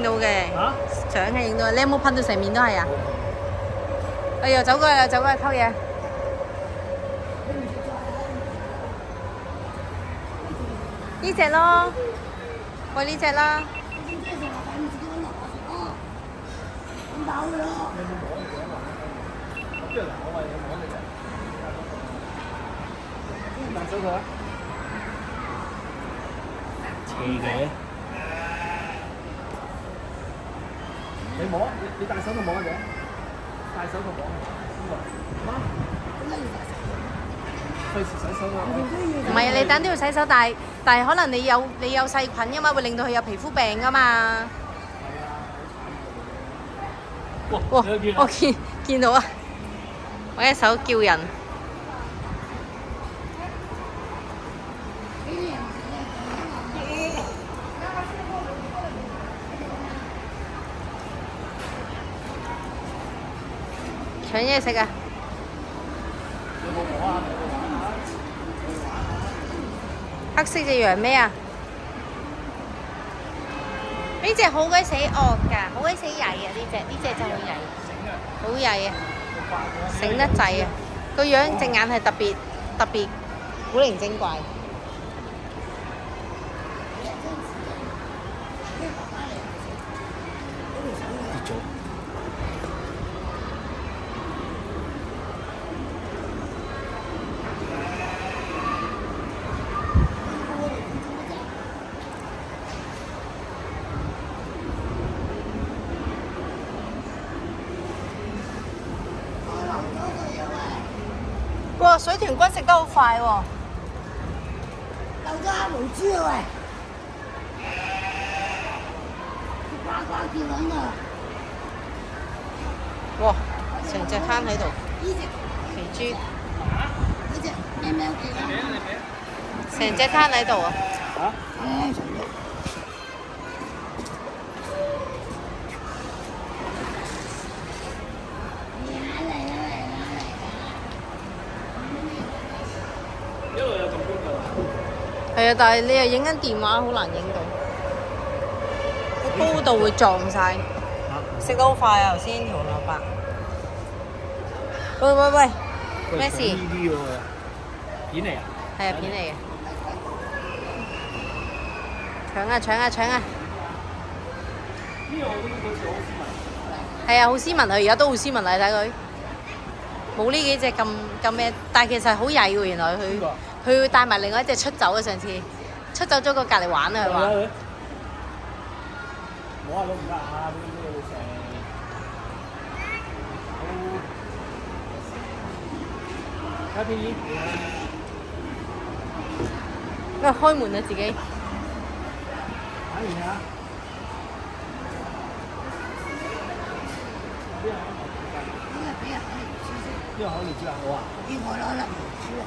到嘅，嚇？相係影到。你有冇噴到成面都係啊？哎呀，走過嚟，走過嚟偷嘢。呢隻咯，喂呢隻啦。大手佢，斜嘅。你摸，你大手度摸乜嘢？大手度摸邊個？媽，費事洗手啊！唔係啊，你等都要洗手，但係可能你有細菌㗎嘛，會令到佢有皮膚病㗎嘛。哇！我見到啊，我一手叫人。搶嘢食啊！黑色隻羊咩啊？呢隻好鬼死惡㗎，好鬼死曳啊！呢隻就好曳，好曳啊！醒得滯啊！個樣隻眼係特別古靈精怪。哇！水豚骨食得好快喎，漏咗蝦毛豬啊喂！呱呱叫緊啊！哇！成隻攤喺度，呢隻肥豬，呢隻喵喵叫緊。成隻攤喺度啊！嚇？一路有咁高㗎。係啊，但係你又影緊電話，好難影到，個高度會撞晒。食得好快啊！頭先條蘿蔔。喂，咩事？呢啲喎，片嚟啊？係啊，片嚟嘅。搶啊！呢個我都好似好斯文。係啊，好斯文啊！而家都好斯文啊！你睇佢，冇呢幾隻咁咩，但係其實好曳喎。原來佢會帶埋另外一隻出走啊！上次出走咗個隔離玩啊！佢話。摸下都唔得啊！呢啲會成。睇片。開門啊！自己。睇完啊！呢個可以知啊，好啊。呢個攞嚟唔知啊。